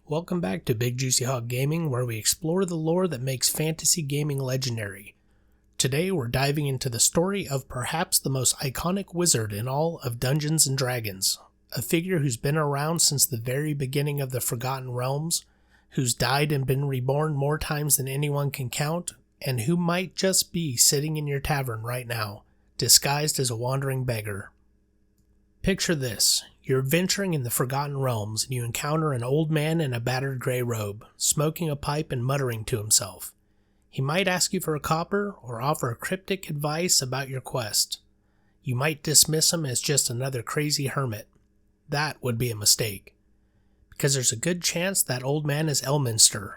Welcome back to Bigjuicyhog Gaming, where we explore the lore that makes fantasy gaming legendary. Today we're diving into the story of perhaps the most iconic wizard in all of Dungeons & Dragons, a figure who's been around since the very beginning of the Forgotten Realms, who's died and been reborn more times than anyone can count, and who might just be sitting in your tavern right now, disguised as a wandering beggar. Picture this. You're adventuring in the Forgotten Realms, and you encounter an old man in a battered gray robe, smoking a pipe and muttering to himself. He might ask you for a copper, or offer a cryptic advice about your quest. You might dismiss him as just another crazy hermit. That would be a mistake, because there's a good chance that old man is Elminster,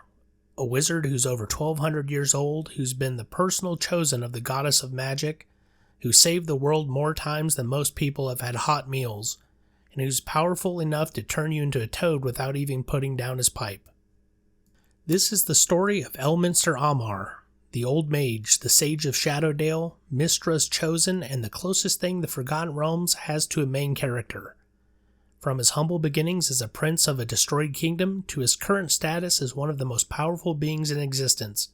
a wizard who's over 1,200 years old, who's been the personal chosen of the goddess of magic, who saved the world more times than most people have had hot meals, and who's powerful enough to turn you into a toad without even putting down his pipe. This is the story of Elminster Aumar, the Old Mage, the Sage of Shadowdale, Mystra's chosen, and the closest thing the Forgotten Realms has to a main character. From his humble beginnings as a prince of a destroyed kingdom to his current status as one of the most powerful beings in existence,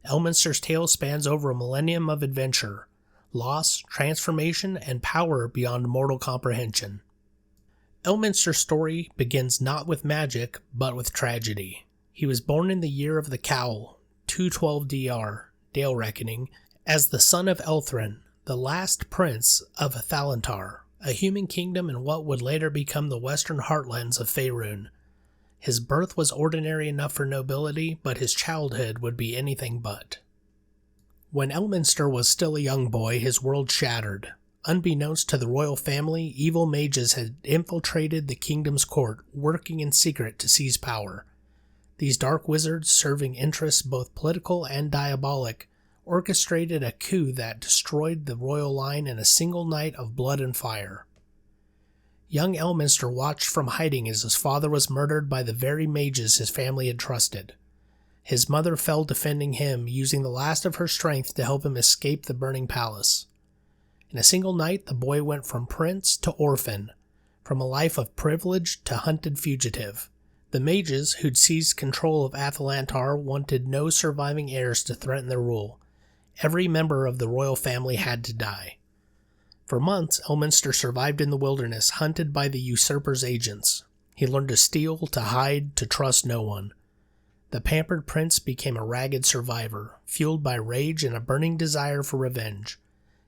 Elminster's tale spans over a millennium of adventure, loss, transformation, and power beyond mortal comprehension. Elminster's story begins not with magic, but with tragedy. He was born in the year of the Cowl, 212 DR, Dale Reckoning, as the son of Elthrin, the last prince of Athalantar, a human kingdom in what would later become the western heartlands of Faerûn. His birth was ordinary enough for nobility, but his childhood would be anything but. When Elminster was still a young boy, his world shattered. Unbeknownst to the royal family, evil mages had infiltrated the kingdom's court, working in secret to seize power. These dark wizards, serving interests both political and diabolic, orchestrated a coup that destroyed the royal line in a single night of blood and fire. Young Elminster watched from hiding as his father was murdered by the very mages his family had trusted. His mother fell defending him, using the last of her strength to help him escape the burning palace. In a single night, the boy went from prince to orphan, from a life of privilege to hunted fugitive. The mages who'd seized control of Athalantar wanted no surviving heirs to threaten their rule. Every member of the royal family had to die. For months, Elminster survived in the wilderness, hunted by the usurper's agents. He learned to steal, to hide, to trust no one. The pampered prince became a ragged survivor, fueled by rage and a burning desire for revenge.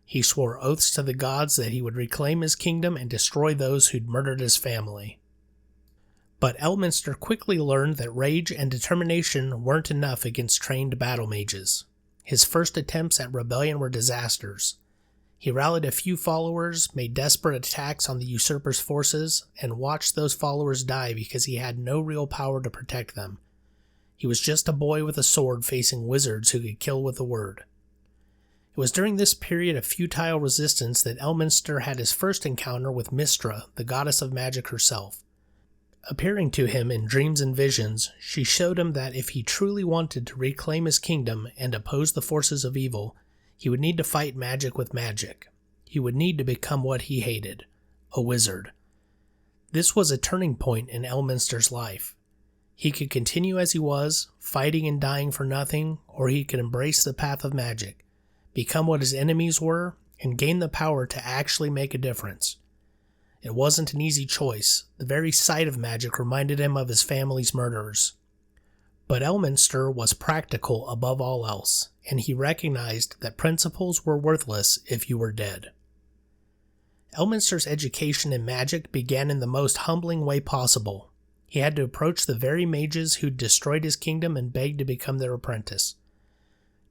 He swore oaths to the gods that he would reclaim his kingdom and destroy those who'd murdered his family. But Elminster quickly learned that rage and determination weren't enough against trained battle mages. His first attempts at rebellion were disasters. He rallied a few followers, made desperate attacks on the usurper's forces, and watched those followers die because he had no real power to protect them. He was just a boy with a sword facing wizards who could kill with a word. It was during this period of futile resistance that Elminster had his first encounter with Mystra, the goddess of magic herself. Appearing to him in dreams and visions, she showed him that if he truly wanted to reclaim his kingdom and oppose the forces of evil, he would need to fight magic with magic. He would need to become what he hated, a wizard. This was a turning point in Elminster's life. He could continue as he was, fighting and dying for nothing, or he could embrace the path of magic, become what his enemies were, and gain the power to actually make a difference. It wasn't an easy choice. The very sight of magic reminded him of his family's murderers. But Elminster was practical above all else, and he recognized that principles were worthless if you were dead. Elminster's education in magic began in the most humbling way possible. He had to approach the very mages who'd destroyed his kingdom and beg to become their apprentice.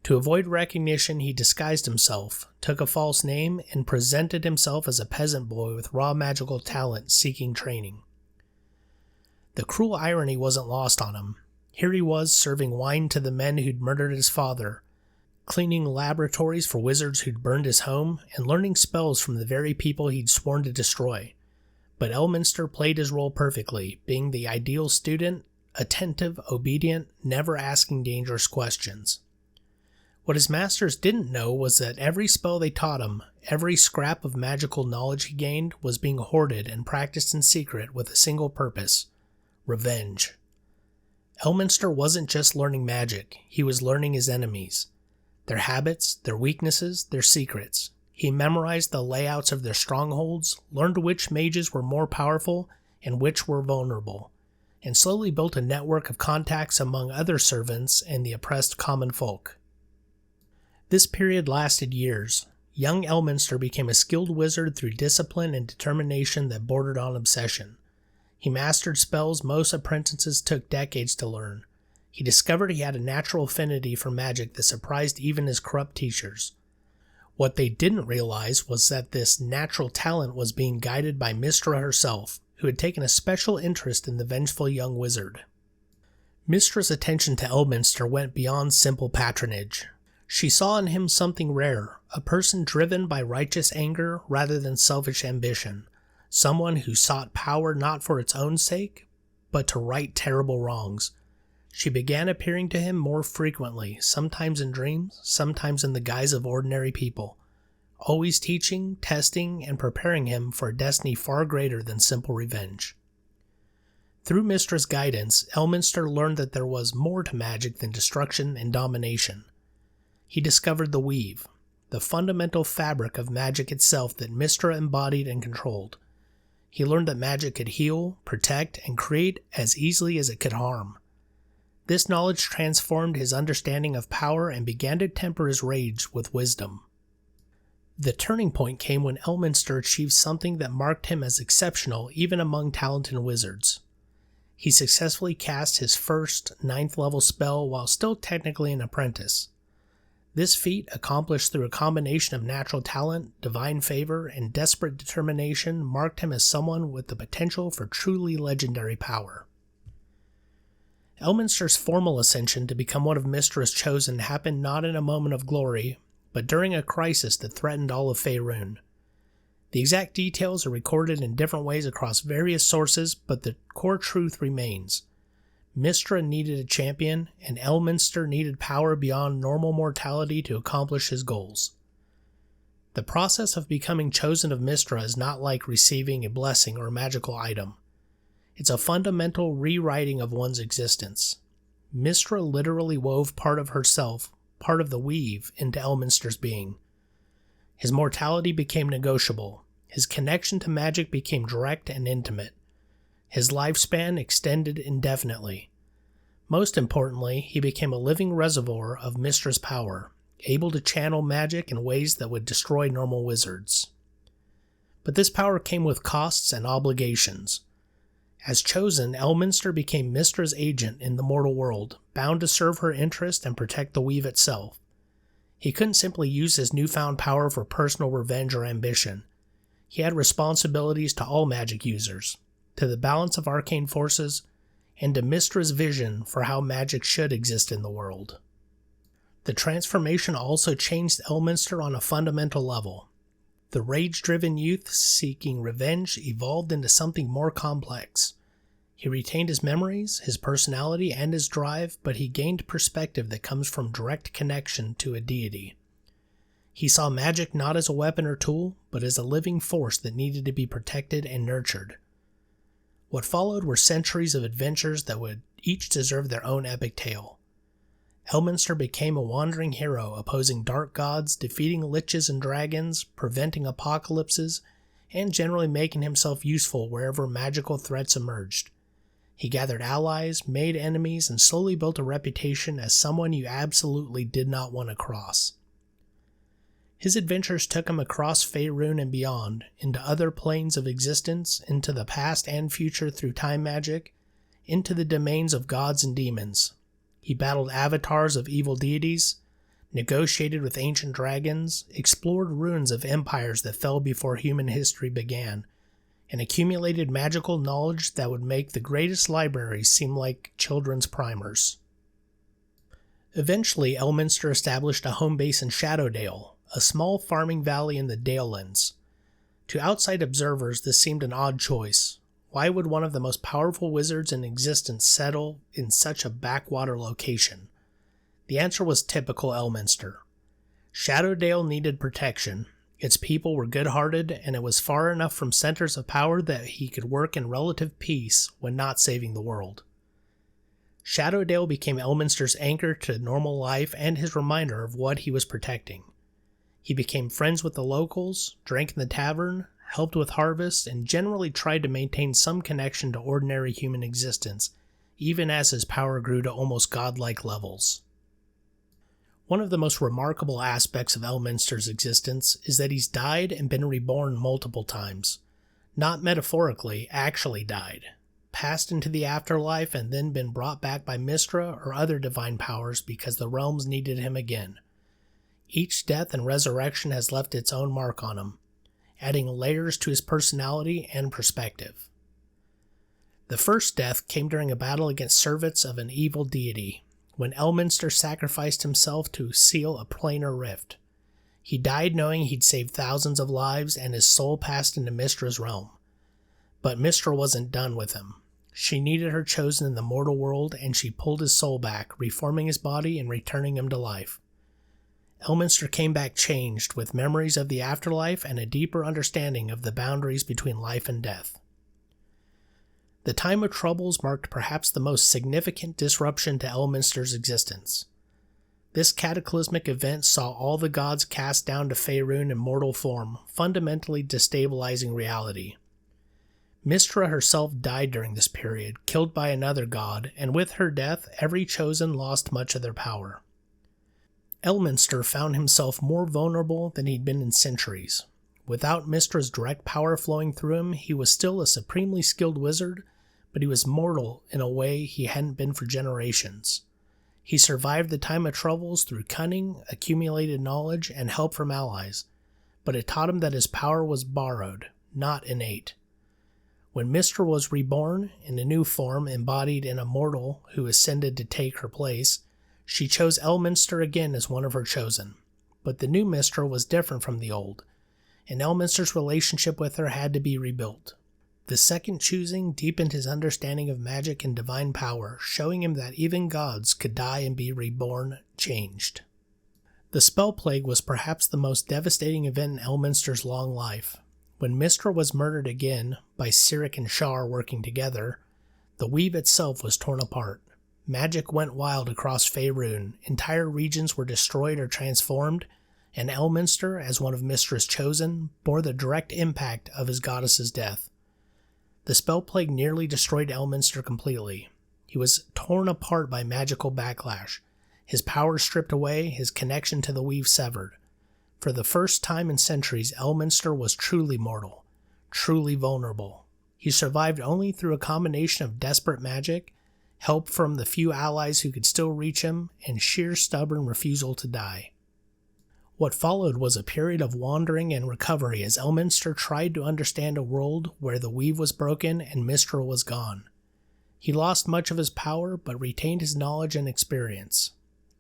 To avoid recognition, he disguised himself, took a false name, and presented himself as a peasant boy with raw magical talent seeking training. The cruel irony wasn't lost on him. Here he was serving wine to the men who'd murdered his father, cleaning laboratories for wizards who'd burned his home, and learning spells from the very people he'd sworn to destroy. But Elminster played his role perfectly, being the ideal student, attentive, obedient, never asking dangerous questions. What his masters didn't know was that every spell they taught him, every scrap of magical knowledge he gained, was being hoarded and practiced in secret with a single purpose: revenge. Elminster wasn't just learning magic, he was learning his enemies. Their habits, their weaknesses, their secrets. He memorized the layouts of their strongholds, learned which mages were more powerful and which were vulnerable, and slowly built a network of contacts among other servants and the oppressed common folk. This period lasted years. Young Elminster became a skilled wizard through discipline and determination that bordered on obsession. He mastered spells most apprentices took decades to learn. He discovered he had a natural affinity for magic that surprised even his corrupt teachers. What they didn't realize was that this natural talent was being guided by Mystra herself, who had taken a special interest in the vengeful young wizard. Mystra's attention to Elminster went beyond simple patronage. She saw in him something rare, a person driven by righteous anger rather than selfish ambition, someone who sought power not for its own sake, but to right terrible wrongs. She began appearing to him more frequently, sometimes in dreams, sometimes in the guise of ordinary people, always teaching, testing, and preparing him for a destiny far greater than simple revenge. Through Mystra's guidance, Elminster learned that there was more to magic than destruction and domination. He discovered the weave, the fundamental fabric of magic itself that Mystra embodied and controlled. He learned that magic could heal, protect, and create as easily as it could harm. This knowledge transformed his understanding of power and began to temper his rage with wisdom. The turning point came when Elminster achieved something that marked him as exceptional even among talented wizards. He successfully cast his first 9th level spell while still technically an apprentice. This feat, accomplished through a combination of natural talent, divine favor, and desperate determination, marked him as someone with the potential for truly legendary power. Elminster's formal ascension to become one of Mystra's chosen happened not in a moment of glory, but during a crisis that threatened all of Faerûn. The exact details are recorded in different ways across various sources, but the core truth remains. Mystra needed a champion, and Elminster needed power beyond normal mortality to accomplish his goals. The process of becoming Chosen of Mystra is not like receiving a blessing or a magical item. It's a fundamental rewriting of one's existence. Mystra literally wove part of herself, part of the weave, into Elminster's being. His mortality became negotiable. His connection to magic became direct and intimate. His lifespan extended indefinitely. Most importantly, he became a living reservoir of Mystra's power, able to channel magic in ways that would destroy normal wizards. But this power came with costs and obligations. As chosen, Elminster became Mystra's agent in the mortal world, bound to serve her interest and protect the weave itself. He couldn't simply use his newfound power for personal revenge or ambition. He had responsibilities to all magic users, to the balance of arcane forces, and to Mystra's vision for how magic should exist in the world. The transformation also changed Elminster on a fundamental level. The rage-driven youth seeking revenge evolved into something more complex. He retained his memories, his personality, and his drive, but he gained perspective that comes from direct connection to a deity. He saw magic not as a weapon or tool, but as a living force that needed to be protected and nurtured. What followed were centuries of adventures that would each deserve their own epic tale. Elminster became a wandering hero, opposing dark gods, defeating liches and dragons, preventing apocalypses, and generally making himself useful wherever magical threats emerged. He gathered allies, made enemies, and slowly built a reputation as someone you absolutely did not want to cross. His adventures took him across Faerûn and beyond, into other planes of existence, into the past and future through time magic, into the domains of gods and demons. He battled avatars of evil deities, negotiated with ancient dragons, explored ruins of empires that fell before human history began, and accumulated magical knowledge that would make the greatest libraries seem like children's primers. Eventually, Elminster established a home base in Shadowdale, a small farming valley in the Dalelands. To outside observers, this seemed an odd choice. Why would one of the most powerful wizards in existence settle in such a backwater location? The answer was typical Elminster. Shadowdale needed protection. Its people were good-hearted, and it was far enough from centers of power that he could work in relative peace when not saving the world. Shadowdale became Elminster's anchor to normal life and his reminder of what he was protecting. He became friends with the locals, drank in the tavern, helped with harvest, and generally tried to maintain some connection to ordinary human existence, even as his power grew to almost godlike levels. One of the most remarkable aspects of Elminster's existence is that he's died and been reborn multiple times. Not metaphorically, actually died. Passed into the afterlife and then been brought back by Mystra or other divine powers because the realms needed him again. Each death and resurrection has left its own mark on him, adding layers to his personality and perspective. The first death came during a battle against servants of an evil deity, when Elminster sacrificed himself to seal a planar rift. He died knowing he'd saved thousands of lives, and his soul passed into Mystra's realm. But Mystra wasn't done with him. She needed her chosen in the mortal world, and she pulled his soul back, reforming his body and returning him to life. Elminster came back changed, with memories of the afterlife and a deeper understanding of the boundaries between life and death. The Time of Troubles marked perhaps the most significant disruption to Elminster's existence. This cataclysmic event saw all the gods cast down to Faerûn in mortal form, fundamentally destabilizing reality. Mystra herself died during this period, killed by another god, and with her death, every chosen lost much of their power. Elminster found himself more vulnerable than he'd been in centuries. Without Mystra's direct power flowing through him, he was still a supremely skilled wizard, but he was mortal in a way he hadn't been for generations. He survived the Time of Troubles through cunning, accumulated knowledge, and help from allies, but it taught him that his power was borrowed, not innate. When Mystra was reborn, in a new form embodied in a mortal who ascended to take her place, she chose Elminster again as one of her chosen. But the new Mystra was different from the old, and Elminster's relationship with her had to be rebuilt. The second choosing deepened his understanding of magic and divine power, showing him that even gods could die and be reborn, changed. The Spellplague was perhaps the most devastating event in Elminster's long life. When Mystra was murdered again, by Cyric and Shar working together, the weave itself was torn apart. Magic went wild across Faerûn, entire regions were destroyed or transformed, and Elminster, as one of Mystra's chosen, bore the direct impact of his goddess's death. The Spellplague nearly destroyed Elminster completely. He was torn apart by magical backlash, his power stripped away, his connection to the weave severed. For the first time in centuries, Elminster was truly mortal, truly vulnerable. He survived only through a combination of desperate magic, help from the few allies who could still reach him, and sheer stubborn refusal to die. What followed was a period of wandering and recovery as Elminster tried to understand a world where the weave was broken and Mystra was gone. He lost much of his power, but retained his knowledge and experience.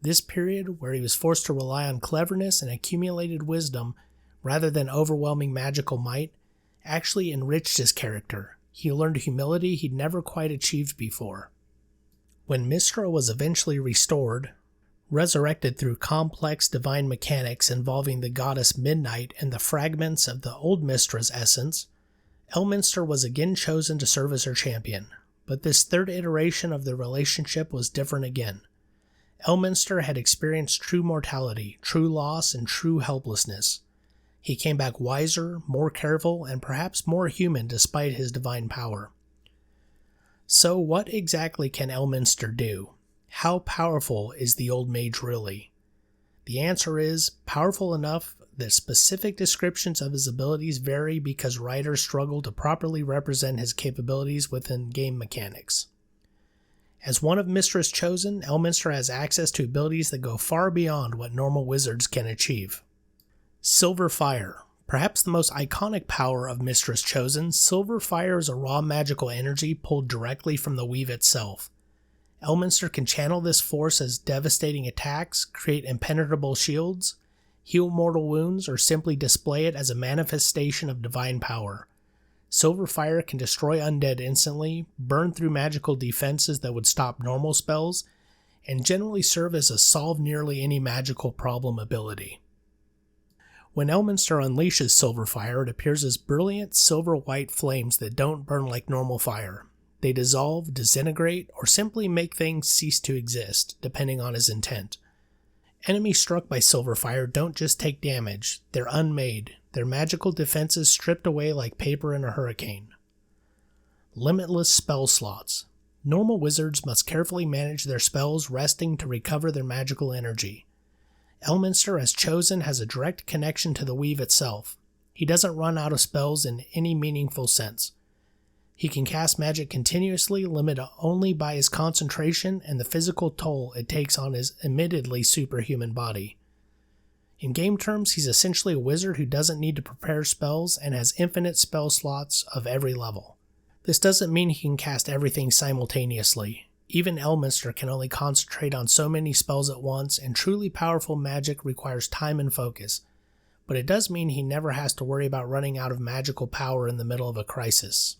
This period, where he was forced to rely on cleverness and accumulated wisdom rather than overwhelming magical might, actually enriched his character. He learned humility he'd never quite achieved before. When Mystra was eventually restored, resurrected through complex divine mechanics involving the goddess Midnight and the fragments of the old Mystra's essence, Elminster was again chosen to serve as her champion, but this third iteration of the relationship was different again. Elminster had experienced true mortality, true loss, and true helplessness. He came back wiser, more careful, and perhaps more human despite his divine power. So what exactly can Elminster do? How powerful is the Old Mage really? The answer is powerful enough that specific descriptions of his abilities vary because writers struggle to properly represent his capabilities within game mechanics. As one of Mystra's chosen, Elminster has access to abilities that go far beyond what normal wizards can achieve. Silver Fire. Perhaps the most iconic power of Mystra's chosen, Silver Fire is a raw magical energy pulled directly from the weave itself. Elminster can channel this force as devastating attacks, create impenetrable shields, heal mortal wounds, or simply display it as a manifestation of divine power. Silver Fire can destroy undead instantly, burn through magical defenses that would stop normal spells, and generally serve as a solve nearly any magical problem ability. When Elminster unleashes Silver Fire, it appears as brilliant silver-white flames that don't burn like normal fire. They dissolve, disintegrate, or simply make things cease to exist, depending on his intent. Enemies struck by Silverfire don't just take damage, they're unmade, their magical defenses stripped away like paper in a hurricane. Limitless spell slots. Normal wizards must carefully manage their spells, resting to recover their magical energy. Elminster as Chosen has a direct connection to the weave itself. He doesn't run out of spells in any meaningful sense. He can cast magic continuously, limited only by his concentration and the physical toll it takes on his admittedly superhuman body. In game terms, he's essentially a wizard who doesn't need to prepare spells and has infinite spell slots of every level. This doesn't mean he can cast everything simultaneously. Even Elminster can only concentrate on so many spells at once, and truly powerful magic requires time and focus. But it does mean he never has to worry about running out of magical power in the middle of a crisis.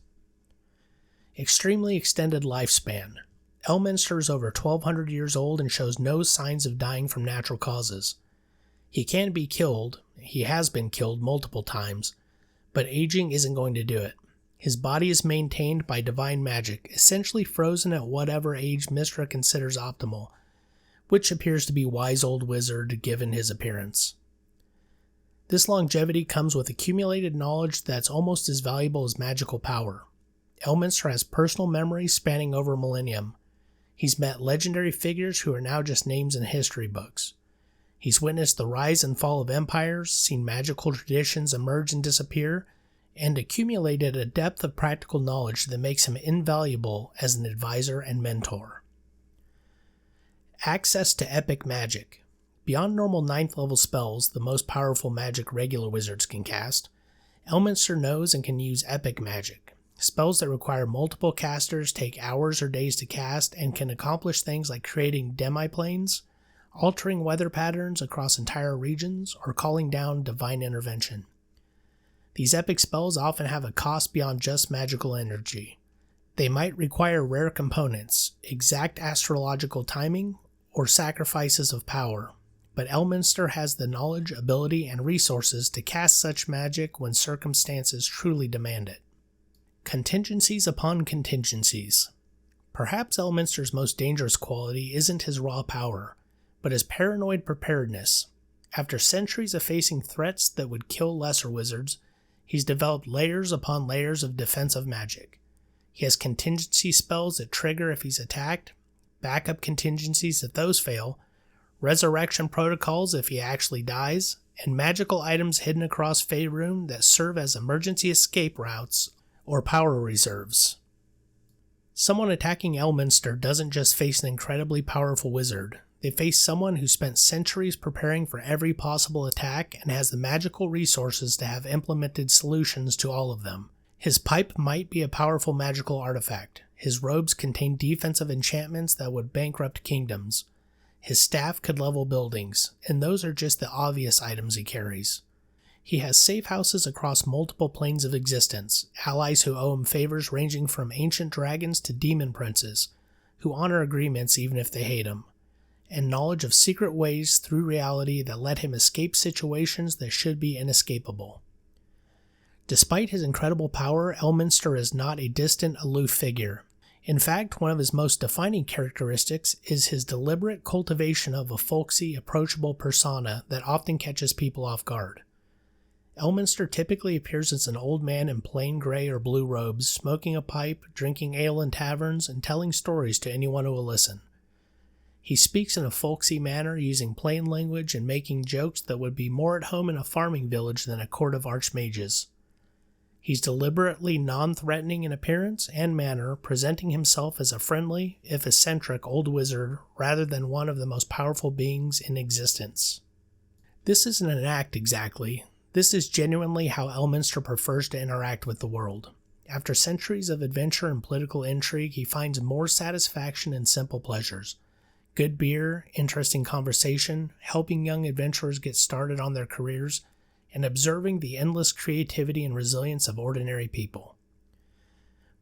Extremely extended lifespan. Elminster is over 1200 years old and shows no signs of dying from natural causes. He can be killed, he has been killed multiple times, but aging isn't going to do it. His body is maintained by divine magic, essentially frozen at whatever age Mystra considers optimal, which appears to be wise old wizard given his appearance. This longevity comes with accumulated knowledge that's almost as valuable as magical power. Elminster has personal memories spanning over millennium. He's met legendary figures who are now just names in history books. He's witnessed the rise and fall of empires, seen magical traditions emerge and disappear, and accumulated a depth of practical knowledge that makes him invaluable as an advisor and mentor. Access to epic magic. Beyond normal 9th level spells, the most powerful magic regular wizards can cast, Elminster knows and can use epic magic. Spells that require multiple casters take hours or days to cast and can accomplish things like creating demiplanes, altering weather patterns across entire regions, or calling down divine intervention. These epic spells often have a cost beyond just magical energy. They might require rare components, exact astrological timing, or sacrifices of power, but Elminster has the knowledge, ability, and resources to cast such magic when circumstances truly demand it. Contingencies upon contingencies. Perhaps Elminster's most dangerous quality isn't his raw power, but his paranoid preparedness. After centuries of facing threats that would kill lesser wizards, he's developed layers upon layers of defensive magic. He has contingency spells that trigger if he's attacked, backup contingencies if those fail, resurrection protocols if he actually dies, and magical items hidden across Faerûn that serve as emergency escape routes or power reserves. Someone attacking Elminster doesn't just face an incredibly powerful wizard. They face someone who spent centuries preparing for every possible attack and has the magical resources to have implemented solutions to all of them. His pipe might be a powerful magical artifact. His robes contain defensive enchantments that would bankrupt kingdoms. His staff could level buildings, and those are just the obvious items he carries. He has safe houses across multiple planes of existence, allies who owe him favors ranging from ancient dragons to demon princes, who honor agreements even if they hate him, and knowledge of secret ways through reality that let him escape situations that should be inescapable. Despite his incredible power, Elminster is not a distant, aloof figure. In fact, one of his most defining characteristics is his deliberate cultivation of a folksy, approachable persona that often catches people off guard. Elminster typically appears as an old man in plain gray or blue robes, smoking a pipe, drinking ale in taverns, and telling stories to anyone who will listen. He speaks in a folksy manner, using plain language and making jokes that would be more at home in a farming village than a court of archmages. He's deliberately non-threatening in appearance and manner, presenting himself as a friendly, if eccentric, old wizard rather than one of the most powerful beings in existence. This isn't an act exactly. This is genuinely how Elminster prefers to interact with the world. After centuries of adventure and political intrigue, he finds more satisfaction in simple pleasures. Good beer, interesting conversation, helping young adventurers get started on their careers, and observing the endless creativity and resilience of ordinary people.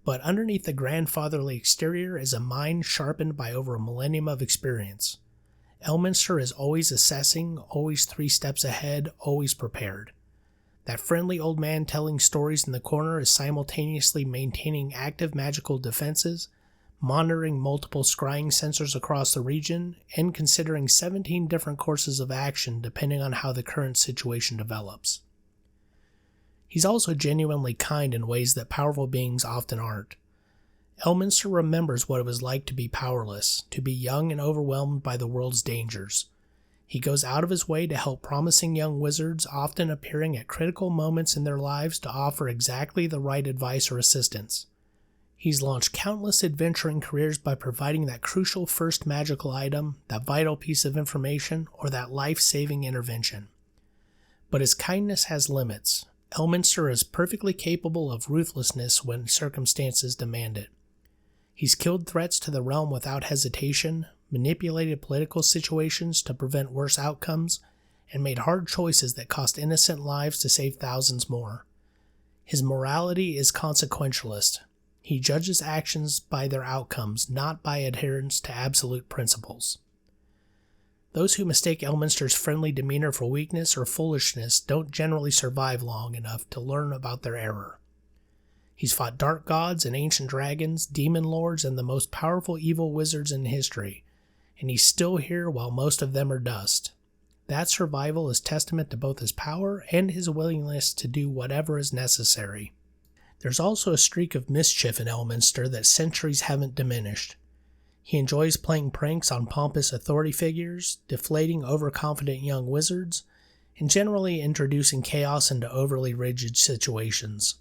But underneath the grandfatherly exterior is a mind sharpened by over a millennium of experience. Elminster is always assessing, always 3 steps ahead, always prepared. That friendly old man telling stories in the corner is simultaneously maintaining active magical defenses, monitoring multiple scrying sensors across the region, and considering 17 different courses of action depending on how the current situation develops. He's also genuinely kind in ways that powerful beings often aren't. Elminster remembers what it was like to be powerless, to be young and overwhelmed by the world's dangers. He goes out of his way to help promising young wizards, often appearing at critical moments in their lives to offer exactly the right advice or assistance. He's launched countless adventuring careers by providing that crucial first magical item, that vital piece of information, or that life-saving intervention. But his kindness has limits. Elminster is perfectly capable of ruthlessness when circumstances demand it. He's killed threats to the realm without hesitation, manipulated political situations to prevent worse outcomes, and made hard choices that cost innocent lives to save thousands more. His morality is consequentialist. He judges actions by their outcomes, not by adherence to absolute principles. Those who mistake Elminster's friendly demeanor for weakness or foolishness don't generally survive long enough to learn about their error. He's fought dark gods and ancient dragons, demon lords, and the most powerful evil wizards in history, and he's still here while most of them are dust. That survival is testament to both his power and his willingness to do whatever is necessary. There's also a streak of mischief in Elminster that centuries haven't diminished. He enjoys playing pranks on pompous authority figures, deflating overconfident young wizards, and generally introducing chaos into overly rigid situations.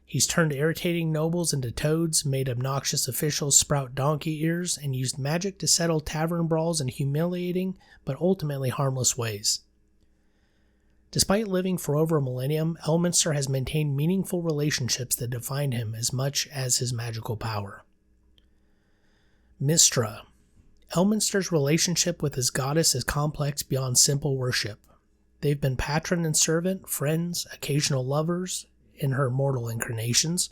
He's turned irritating nobles into toads, made obnoxious officials sprout donkey ears, and used magic to settle tavern brawls in humiliating but ultimately harmless ways. Despite living for over a millennium, Elminster has maintained meaningful relationships that define him as much as his magical power. Mystra. Elminster's relationship with his goddess is complex beyond simple worship. They've been patron and servant, friends, occasional lovers in her mortal incarnations,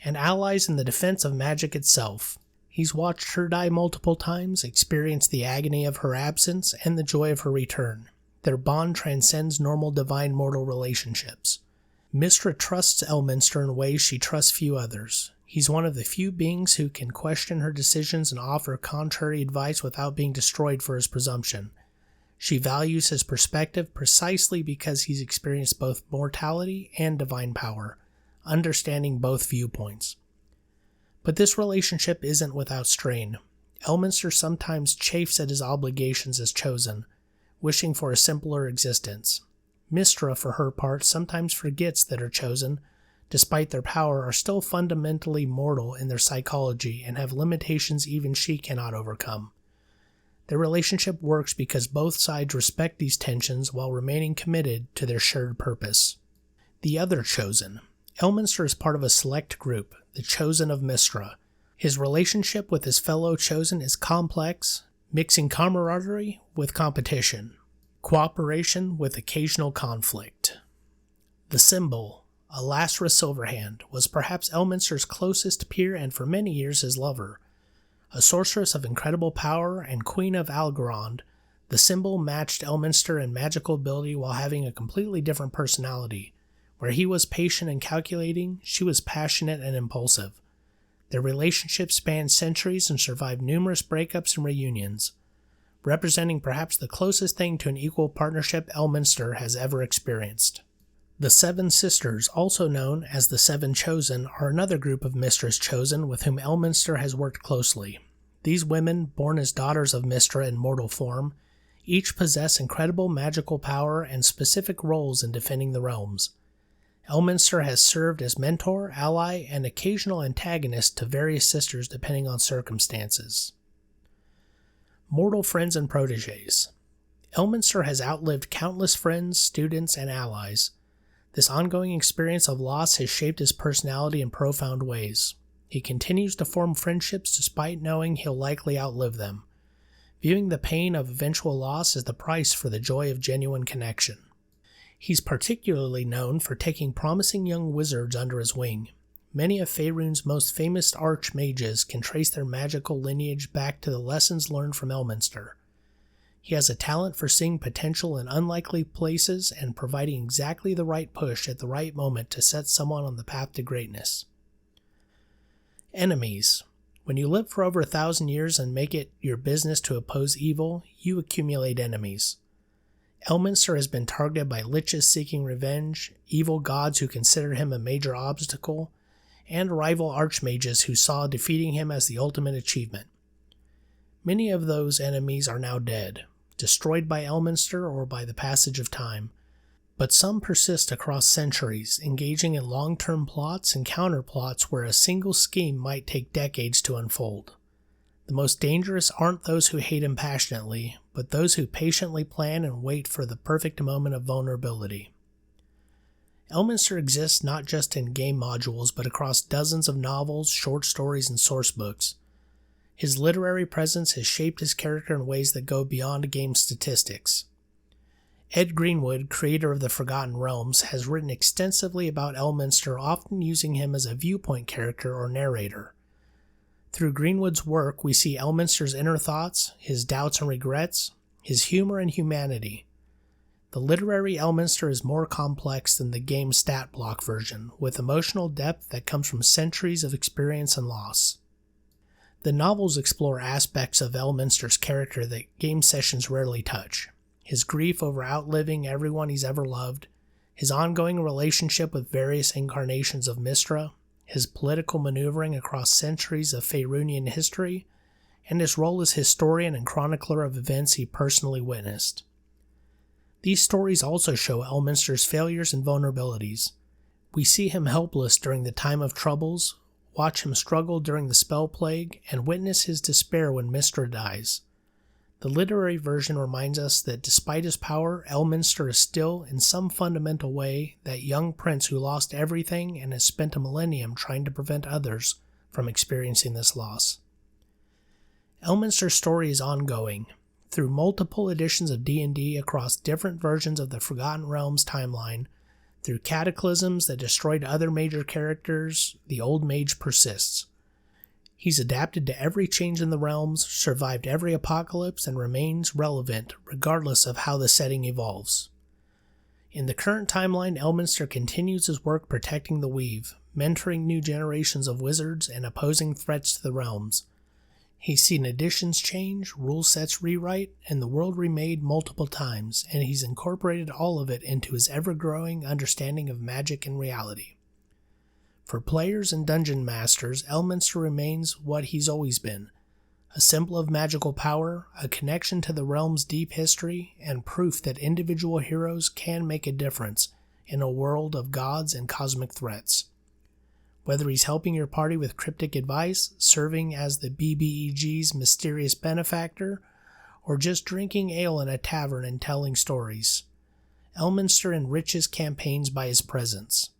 and allies in the defense of magic itself. He's watched her die multiple times, experienced the agony of her absence and the joy of her return. Their bond transcends normal divine-mortal relationships. Mystra trusts Elminster in ways she trusts few others. He's one of the few beings who can question her decisions and offer contrary advice without being destroyed for his presumption. She values his perspective precisely because he's experienced both mortality and divine power, understanding both viewpoints. But this relationship isn't without strain. Elminster sometimes chafes at his obligations as chosen, wishing for a simpler existence. Mystra, for her part, sometimes forgets that her chosen, despite their power, are still fundamentally mortal in their psychology and have limitations even she cannot overcome. Their relationship works because both sides respect these tensions while remaining committed to their shared purpose. The other chosen. Elminster is part of a select group, the Chosen of Mystra. His relationship with his fellow chosen is complex, mixing camaraderie with competition, cooperation with occasional conflict. The Symbol, a Lasra Silverhand, was perhaps Elminster's closest peer and for many years his lover. A sorceress of incredible power and queen of Algorand, the Symbol matched Elminster in magical ability while having a completely different personality. Where he was patient and calculating, she was passionate and impulsive. Their relationship spanned centuries and survived numerous breakups and reunions, representing perhaps the closest thing to an equal partnership Elminster has ever experienced. The Seven Sisters, also known as the Seven Chosen, are another group of Mistra's chosen with whom Elminster has worked closely. These women, born as daughters of Mystra in mortal form, each possess incredible magical power and specific roles in defending the realms. Elminster has served as mentor, ally, and occasional antagonist to various sisters depending on circumstances. Mortal friends and protégés. Elminster has outlived countless friends, students, and allies. This ongoing experience of loss has shaped his personality in profound ways. He continues to form friendships despite knowing he'll likely outlive them, viewing the pain of eventual loss as the price for the joy of genuine connection. He's particularly known for taking promising young wizards under his wing. Many of Faerûn's most famous archmages can trace their magical lineage back to the lessons learned from Elminster. He has a talent for seeing potential in unlikely places and providing exactly the right push at the right moment to set someone on the path to greatness. Enemies. When you live for over 1,000 years and make it your business to oppose evil, you accumulate enemies. Elminster has been targeted by liches seeking revenge, evil gods who consider him a major obstacle, and rival archmages who saw defeating him as the ultimate achievement. Many of those enemies are now dead, destroyed by Elminster or by the passage of time, but some persist across centuries, engaging in long-term plots and counterplots where a single scheme might take decades to unfold. The most dangerous aren't those who hate him passionately, but those who patiently plan and wait for the perfect moment of vulnerability. Elminster exists not just in game modules, but across dozens of novels, short stories, and source books. His literary presence has shaped his character in ways that go beyond game statistics. Ed Greenwood, creator of the Forgotten Realms, has written extensively about Elminster, often using him as a viewpoint character or narrator. Through Greenwood's work, we see Elminster's inner thoughts, his doubts and regrets, his humor and humanity. The literary Elminster is more complex than the game stat block version, with emotional depth that comes from centuries of experience and loss. The novels explore aspects of Elminster's character that game sessions rarely touch. His grief over outliving everyone he's ever loved, his ongoing relationship with various incarnations of Mystra, his political maneuvering across centuries of Faerûnian history, and his role as historian and chronicler of events he personally witnessed. These stories also show Elminster's failures and vulnerabilities. We see him helpless during the time of troubles, watch him struggle during the Spellplague, and witness his despair when Mystra dies. The literary version reminds us that despite his power, Elminster is still, in some fundamental way, that young prince who lost everything and has spent a millennium trying to prevent others from experiencing this loss. Elminster's story is ongoing. Through multiple editions of D&D across different versions of the Forgotten Realms timeline, through cataclysms that destroyed other major characters, the Old Mage persists. He's adapted to every change in the realms, survived every apocalypse, and remains relevant regardless of how the setting evolves. In the current timeline, Elminster continues his work protecting the Weave, mentoring new generations of wizards, and opposing threats to the realms. He's seen editions change, rule sets rewrite, and the world remade multiple times, and he's incorporated all of it into his ever-growing understanding of magic and reality. For players and dungeon masters, Elminster remains what he's always been, a symbol of magical power, a connection to the realm's deep history, and proof that individual heroes can make a difference in a world of gods and cosmic threats. Whether he's helping your party with cryptic advice, serving as the BBEG's mysterious benefactor, or just drinking ale in a tavern and telling stories, Elminster enriches campaigns by his presence.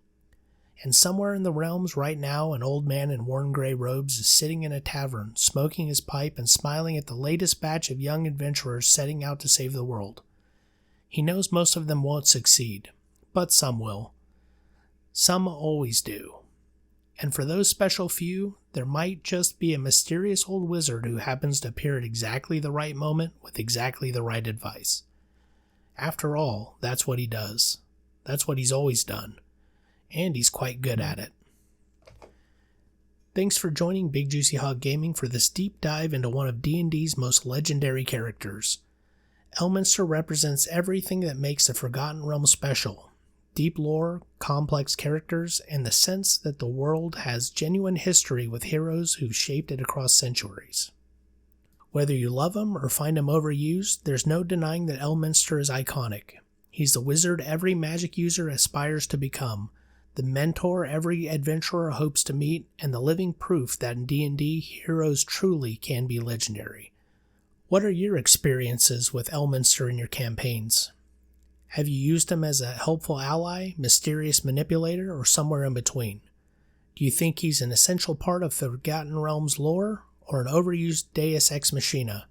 And somewhere in the realms right now, an old man in worn gray robes is sitting in a tavern, smoking his pipe and smiling at the latest batch of young adventurers setting out to save the world. He knows most of them won't succeed, but some will. Some always do. And for those special few, there might just be a mysterious old wizard who happens to appear at exactly the right moment with exactly the right advice. After all, that's what he does. That's what he's always done. And he's quite good at it. Thanks for joining Bigjuicyhog Gaming for this deep dive into one of D&D's most legendary characters. Elminster represents everything that makes the Forgotten Realms special. Deep lore, complex characters, and the sense that the world has genuine history with heroes who've shaped it across centuries. Whether you love him or find him overused, there's no denying that Elminster is iconic. He's the wizard every magic user aspires to become, the mentor every adventurer hopes to meet, and the living proof that in D&D, heroes truly can be legendary. What are your experiences with Elminster in your campaigns? Have you used him as a helpful ally, mysterious manipulator, or somewhere in between? Do you think he's an essential part of the Forgotten Realms lore, or an overused deus ex machina?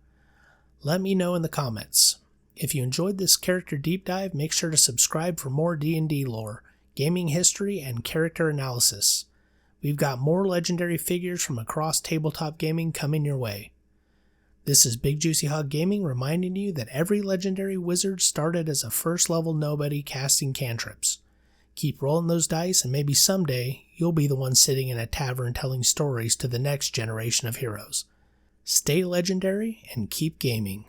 Let me know in the comments. If you enjoyed this character deep dive, make sure to subscribe for more D&D lore, gaming history, and character analysis. We've got more legendary figures from across tabletop gaming coming your way. This is Bigjuicyhog Gaming reminding you that every legendary wizard started as a first level nobody casting cantrips. Keep rolling those dice and maybe someday you'll be the one sitting in a tavern telling stories to the next generation of heroes. Stay legendary and keep gaming.